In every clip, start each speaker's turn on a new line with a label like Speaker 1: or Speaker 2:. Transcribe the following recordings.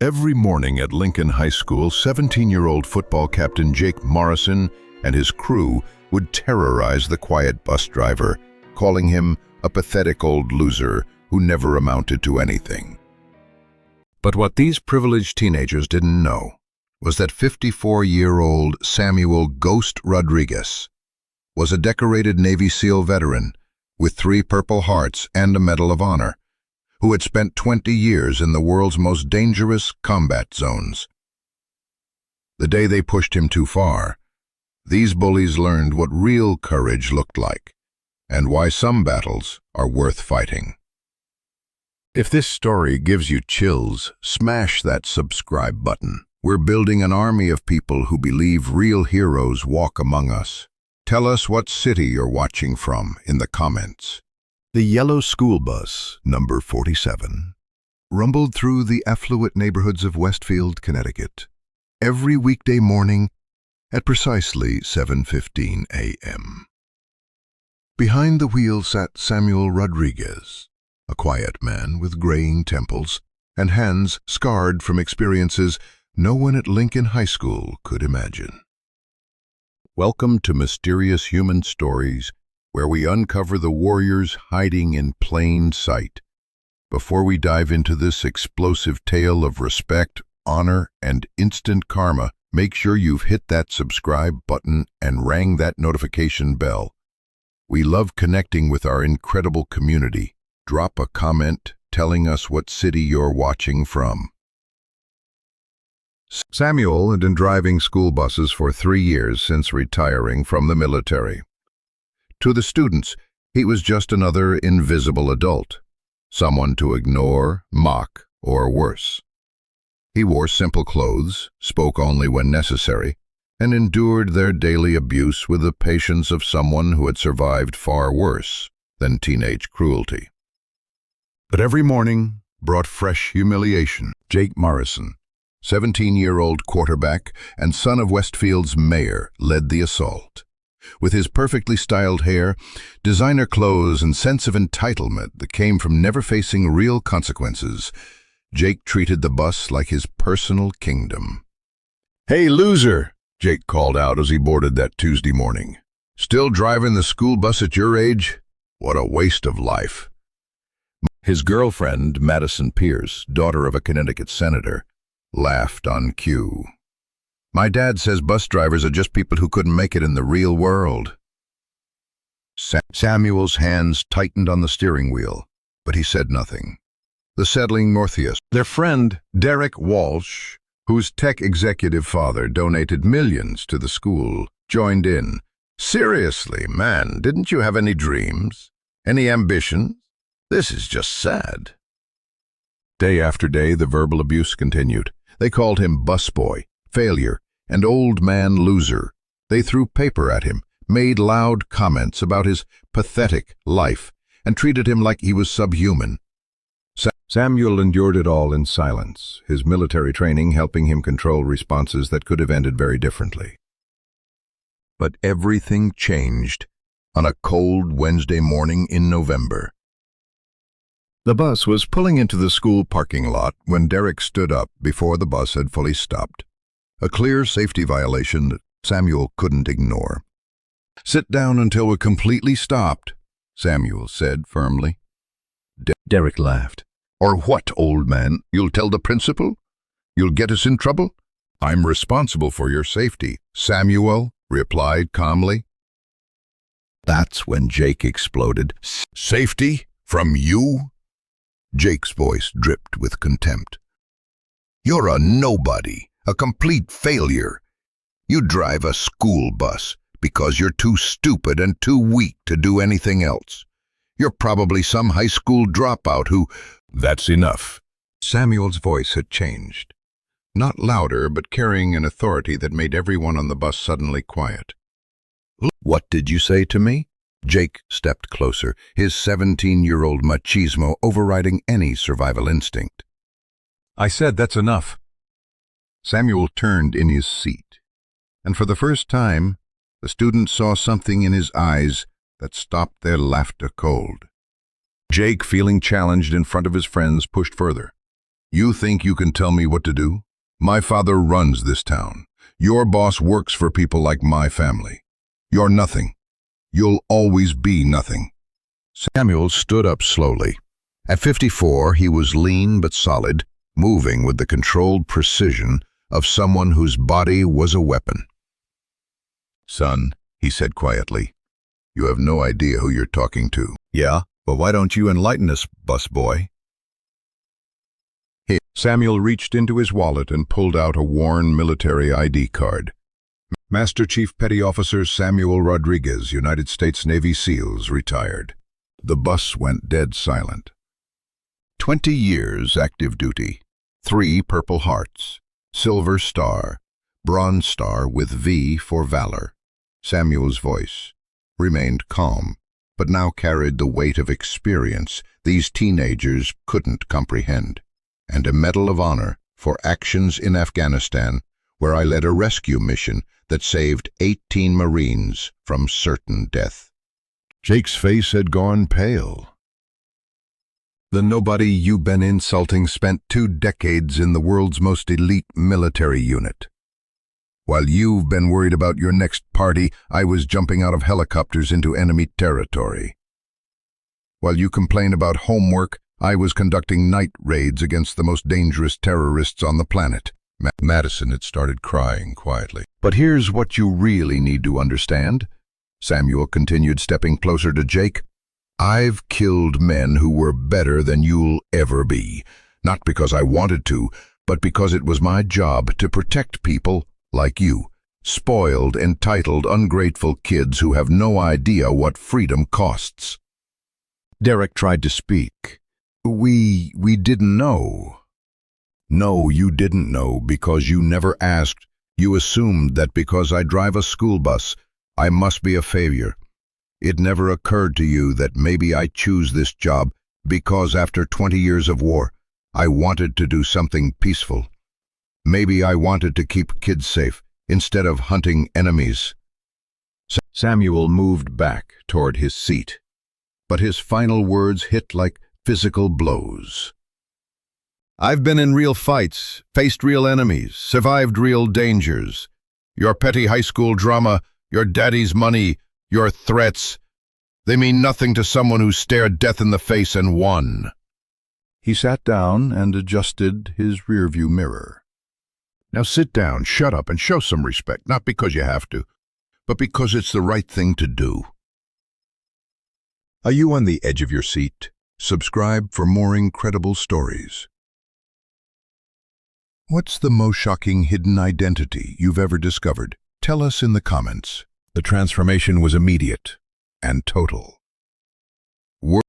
Speaker 1: Every morning at Lincoln High School, 17-year-old football captain Jake Morrison and his crew would terrorize the quiet bus driver, calling him a pathetic old loser who never amounted to anything. But what these privileged teenagers didn't know was that 54-year-old Samuel "Ghost" Rodriguez was a decorated Navy SEAL veteran with 3 Purple Hearts and a Medal of Honor, who had spent 20 years in the world's most dangerous combat zones. The day they pushed him too far, these bullies learned what real courage looked like, and why some battles are worth fighting. If this story gives you chills, smash that subscribe button. We're building an army of people who believe real heroes walk among us. Tell us what city you're watching from in the comments. The yellow school bus, number 47, rumbled through the affluent neighborhoods of Westfield, Connecticut, every weekday morning at precisely 7:15 a.m. Behind the wheel sat Samuel Rodriguez, a quiet man with graying temples and hands scarred from experiences no one at Lincoln High School could imagine. Welcome to Mysterious Human Stories, where we uncover the warriors hiding in plain sight. Before we dive into this explosive tale of respect, honor, and instant karma, make sure you've hit that subscribe button and rang that notification bell. We love connecting with our incredible community. Drop a comment telling us what city you're watching from. Samuel had been driving school buses for 3 years since retiring from the military. To the students, he was just another invisible adult, someone to ignore, mock, or worse. He wore simple clothes, spoke only when necessary, and endured their daily abuse with the patience of someone who had survived far worse than teenage cruelty. But every morning brought fresh humiliation. Jake Morrison, 17-year-old quarterback and son of Westfield's mayor, led the assault. With his perfectly styled hair, designer clothes, and sense of entitlement that came from never facing real consequences, Jake treated the bus like his personal kingdom. "Hey, loser," Jake called out as he boarded that Tuesday morning. "Still driving the school bus at your age? What a waste of life." His girlfriend, Madison Pierce, daughter of a Connecticut senator, laughed on cue. "My dad says bus drivers are just people who couldn't make it in the real world." Samuel's hands tightened on the steering wheel, but he said nothing. The settling Northeast, their friend Derek Walsh, whose tech executive father donated millions to the school, joined in. "Seriously, man, didn't you have any dreams? Any ambitions? This is just sad." Day after day, the verbal abuse continued. They called him busboy, failure, and old man loser. They threw paper at him, made loud comments about his pathetic life, and treated him like he was subhuman. Samuel endured it all in silence, his military training helping him control responses that could have ended very differently. But everything changed on a cold Wednesday morning in November. The bus was pulling into the school parking lot when Derek stood up before the bus had fully stopped. A clear safety violation that Samuel couldn't ignore. "Sit down until we're completely stopped," Samuel said firmly. Derek laughed. "Or what, old man? You'll tell the principal? You'll get us in trouble?" "I'm responsible for your safety," Samuel replied calmly. That's when Jake exploded. "Safety? From you?" Jake's voice dripped with contempt. "You're a nobody, a complete failure. You drive a school bus because you're too stupid and too weak to do anything else. You're probably some high school dropout who—" "That's enough." Samuel's voice had changed. Not louder, but carrying an authority that made everyone on the bus suddenly quiet. "What did you say to me?" Jake stepped closer, his 17-year-old machismo overriding any survival instinct. "I said that's enough." Samuel turned in his seat, and for the first time, the student saw something in his eyes that stopped their laughter cold. Jake, feeling challenged in front of his friends, pushed further. You think you can tell me what to do? My father runs this town. Your boss works for people like my family. You're nothing. You'll always be nothing. Samuel stood up slowly. At 54, he was lean but solid, moving with the controlled precision of someone whose body was a weapon. Son, he said quietly, you have no idea who you're talking to. Yeah, but why don't you enlighten us, busboy? Samuel reached into his wallet and pulled out a worn military ID card. Master Chief Petty Officer Samuel Rodriguez, United States Navy SEALs, retired. The bus went dead silent. 20 years active duty, 3 Purple Hearts, Silver Star, Bronze Star with V for Valor. Samuel's voice remained calm, but now carried the weight of experience these teenagers couldn't comprehend. And a Medal of Honor for actions in Afghanistan, where I led a rescue mission that saved 18 Marines from certain death. Jake's face had gone pale. The nobody you've been insulting spent 2 decades in the world's most elite military unit. While you've been worried about your next party, I was jumping out of helicopters into enemy territory. While you complain about homework, I was conducting night raids against the most dangerous terrorists on the planet. Madison had started crying quietly. But here's what you really need to understand, Samuel continued, stepping closer to Jake. I've killed men who were better than you'll ever be, not because I wanted to, but because it was my job to protect people like you, spoiled, entitled, ungrateful kids who have no idea what freedom costs. Derek tried to speak. We didn't know. No, you didn't know because you never asked. You assumed that because I drive a school bus, I must be a failure. It never occurred to you that maybe I choose this job because after 20 years of war, I wanted to do something peaceful. Maybe I wanted to keep kids safe instead of hunting enemies. Samuel moved back toward his seat, but his final words hit like physical blows. I've been in real fights, faced real enemies, survived real dangers. Your petty high school drama, your daddy's money, your threats, they mean nothing to someone who stared death in the face and won. He sat down and adjusted his rearview mirror. Now sit down, shut up, and show some respect, not because you have to, but because it's the right thing to do. Are you on the edge of your seat? Subscribe for more incredible stories. What's the most shocking hidden identity you've ever discovered? Tell us in the comments. The transformation was immediate and total.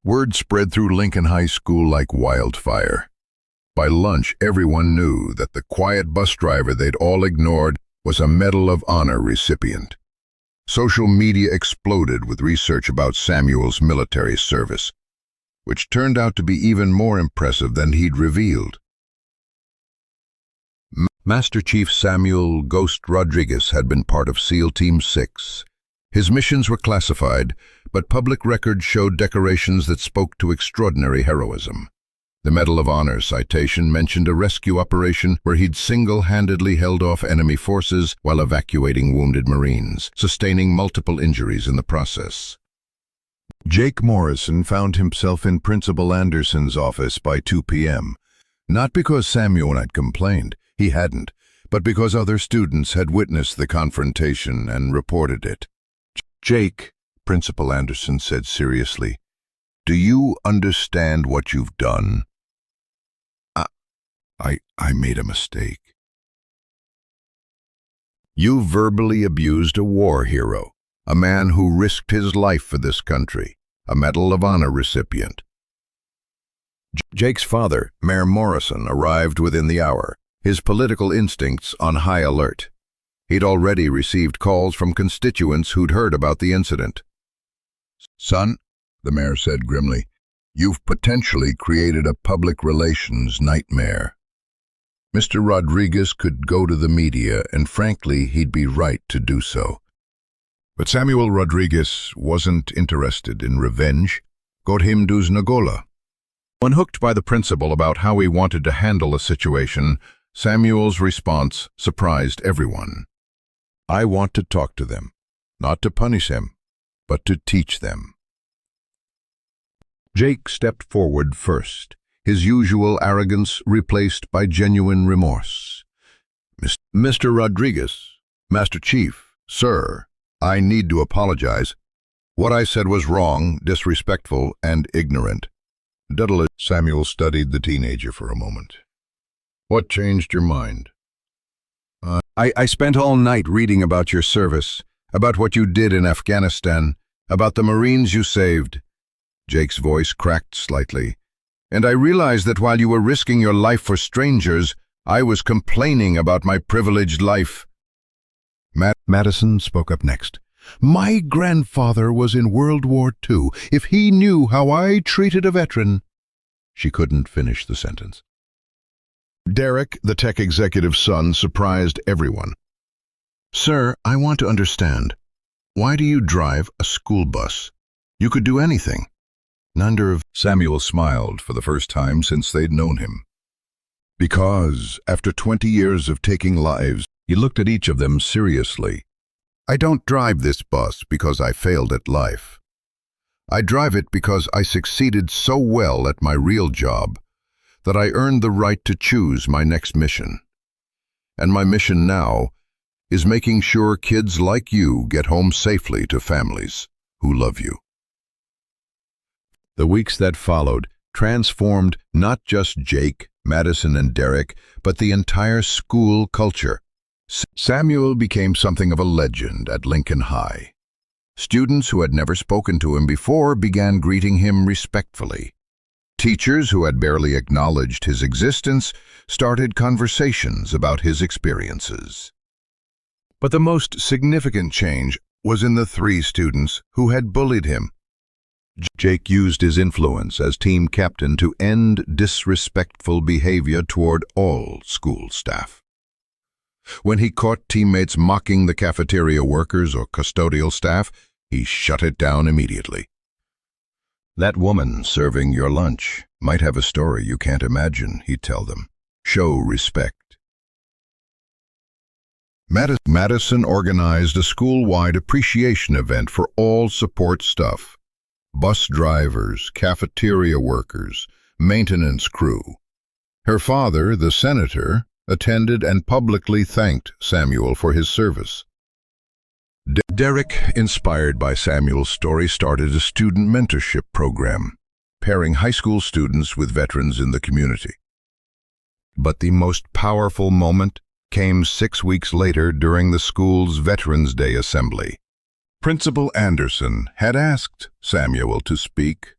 Speaker 1: Word spread through Lincoln High School like wildfire. By lunch, everyone knew that the quiet bus driver they'd all ignored was a Medal of Honor recipient. Social media exploded with research about Samuel's military service, which turned out to be even more impressive than he'd revealed. Master Chief Samuel "Ghost" Rodriguez had been part of SEAL Team 6. His missions were classified, but public records showed decorations that spoke to extraordinary heroism. The Medal of Honor citation mentioned a rescue operation where he'd single-handedly held off enemy forces while evacuating wounded Marines, sustaining multiple injuries in the process. Jake Morrison found himself in Principal Anderson's office by 2 p.m., not because Samuel had complained. He hadn't, but because other students had witnessed the confrontation and reported it. Jake, Principal Anderson said seriously, do you understand what you've done? I made a mistake. You verbally abused a war hero, a man who risked his life for this country, a Medal of Honor recipient. Jake's father, Mayor Morrison, arrived within the hour, his political instincts on high alert. He'd already received calls from constituents who'd heard about the incident. Son, the mayor said grimly, you've potentially created a public relations nightmare. Mr. Rodriguez could go to the media, and frankly, he'd be right to do so. But Samuel Rodriguez wasn't interested in revenge. God him dus nagola. When hooked by the principal about how he wanted to handle a situation, Samuel's response surprised everyone. "I want to talk to them, not to punish them, but to teach them." Jake stepped forward first, his usual arrogance replaced by genuine remorse. "Mr. Rodriguez, Master Chief, sir, I need to apologize. What I said was wrong, disrespectful, and ignorant." Samuel studied the teenager for a moment. "What changed your mind?" I spent all night reading about your service, about what you did in Afghanistan, about the Marines you saved." Jake's voice cracked slightly. "And I realized that while you were risking your life for strangers, I was complaining about my privileged life." Madison spoke up next. "My grandfather was in World War II. If he knew how I treated a veteran—" She couldn't finish the sentence. Derek, the tech executive's son, surprised everyone. "Sir, I want to understand. Why do you drive a school bus? You could do anything." Samuel smiled for the first time since they'd known him. "Because, after 20 years of taking lives," he looked at each of them seriously, "I don't drive this bus because I failed at life. I drive it because I succeeded so well at my real job that I earned the right to choose my next mission. And my mission now is making sure kids like you get home safely to families who love you." The weeks that followed transformed not just Jake, Madison, and Derek, but the entire school culture. Samuel became something of a legend at Lincoln High. Students who had never spoken to him before began greeting him respectfully. Teachers who had barely acknowledged his existence started conversations about his experiences. But the most significant change was in the 3 students who had bullied him. Jake used his influence as team captain to end disrespectful behavior toward all school staff. When he caught teammates mocking the cafeteria workers or custodial staff, he shut it down immediately. "That woman serving your lunch might have a story you can't imagine," he'd tell them. "Show respect." Madison organized a school-wide appreciation event for all support staff. Bus drivers, cafeteria workers, maintenance crew. Her father, the senator, attended and publicly thanked Samuel for his service. Derek, inspired by Samuel's story, started a student mentorship program, pairing high school students with veterans in the community. But the most powerful moment came 6 weeks later during the school's Veterans Day assembly. Principal Anderson had asked Samuel to speak,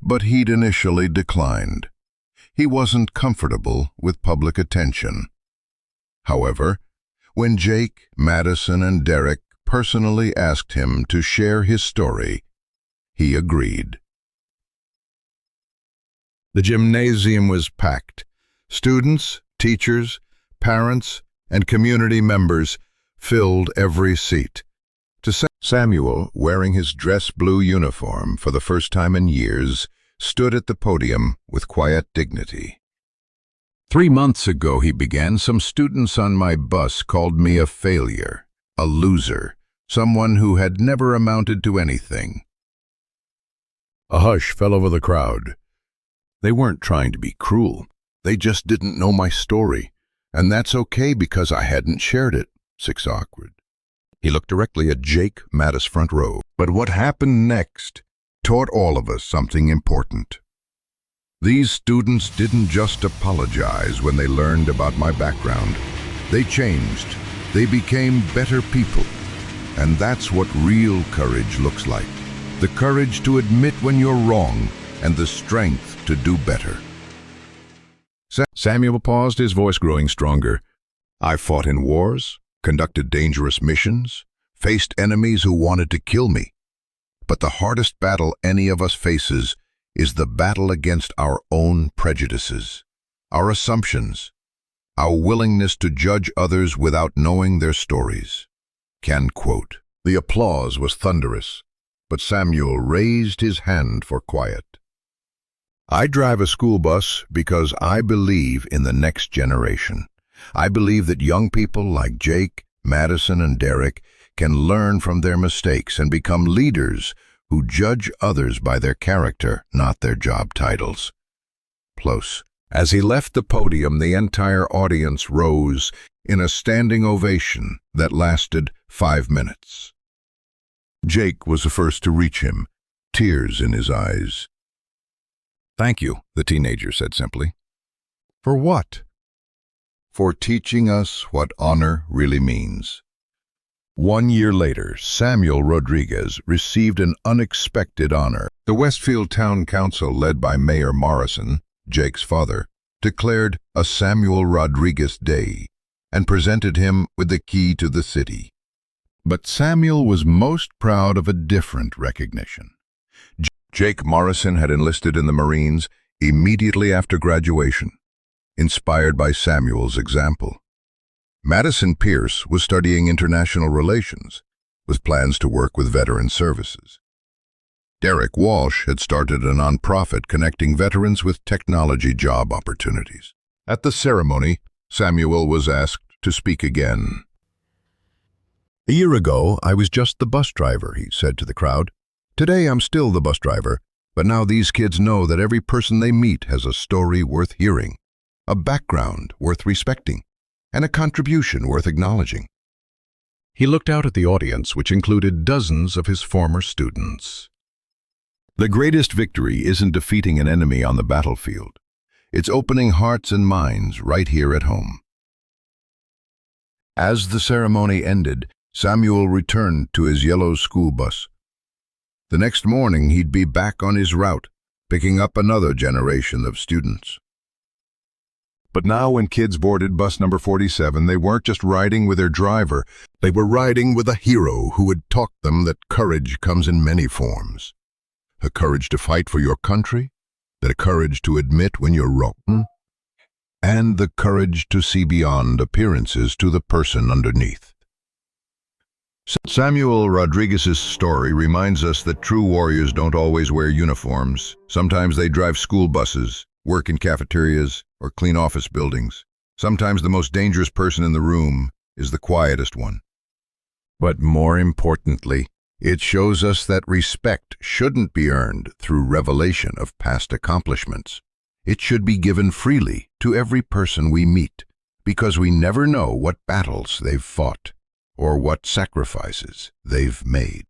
Speaker 1: but he'd initially declined. He wasn't comfortable with public attention. However, when Jake, Madison, and Derek personally asked him to share his story, he agreed. The gymnasium was packed. Students, teachers, parents, and community members filled every seat. Samuel, wearing his dress blue uniform for the first time in years, stood at the podium with quiet dignity. 3 months ago, he began, some students on my bus called me a failure, a loser, someone who had never amounted to anything. A hush fell over the crowd. They weren't trying to be cruel. They just didn't know my story. And that's okay because I hadn't shared it. 6 awkward. He looked directly at Jake, Mattis' front row. But what happened next taught all of us something important. These students didn't just apologize when they learned about my background. They changed. They became better people. And that's what real courage looks like. The courage to admit when you're wrong and the strength to do better. Samuel paused, his voice growing stronger. I fought in wars, conducted dangerous missions, faced enemies who wanted to kill me. But the hardest battle any of us faces is the battle against our own prejudices, our assumptions, our willingness to judge others without knowing their stories. Can quote. The applause was thunderous, but Samuel raised his hand for quiet. I drive a school bus because I believe in the next generation. I believe that young people like Jake, Madison, and Derek can learn from their mistakes and become leaders who judge others by their character, not their job titles. Close. As he left the podium, the entire audience rose in a standing ovation that lasted 5 minutes. Jake was the first to reach him, tears in his eyes. "Thank you," the teenager said simply. "For what?" "For teaching us what honor really means." 1 year later, Samuel Rodriguez received an unexpected honor. The Westfield Town Council, led by Mayor Morrison, Jake's father, declared a Samuel Rodriguez Day and presented him with the key to the city. But Samuel was most proud of a different recognition. Jake Morrison had enlisted in the Marines immediately after graduation, inspired by Samuel's example. Madison Pierce was studying international relations, with plans to work with veteran services. Derek Walsh had started a nonprofit connecting veterans with technology job opportunities. At the ceremony, Samuel was asked to speak again. "A year ago, I was just the bus driver," he said to the crowd. "Today, I'm still the bus driver, but now these kids know that every person they meet has a story worth hearing, a background worth respecting, and a contribution worth acknowledging." He looked out at the audience, which included dozens of his former students. The greatest victory isn't defeating an enemy on the battlefield. It's opening hearts and minds right here at home. As the ceremony ended, Samuel returned to his yellow school bus. The next morning, he'd be back on his route, picking up another generation of students. But now when kids boarded bus number 47, they weren't just riding with their driver. They were riding with a hero who had taught them that courage comes in many forms. The courage to fight for your country, the courage to admit when you're wrong, and the courage to see beyond appearances to the person underneath. Samuel Rodriguez's story reminds us that true warriors don't always wear uniforms. Sometimes they drive school buses, work in cafeterias, or clean office buildings. Sometimes the most dangerous person in the room is the quietest one. But more importantly, it shows us that respect shouldn't be earned through revelation of past accomplishments. It should be given freely to every person we meet, because we never know what battles they've fought or what sacrifices they've made.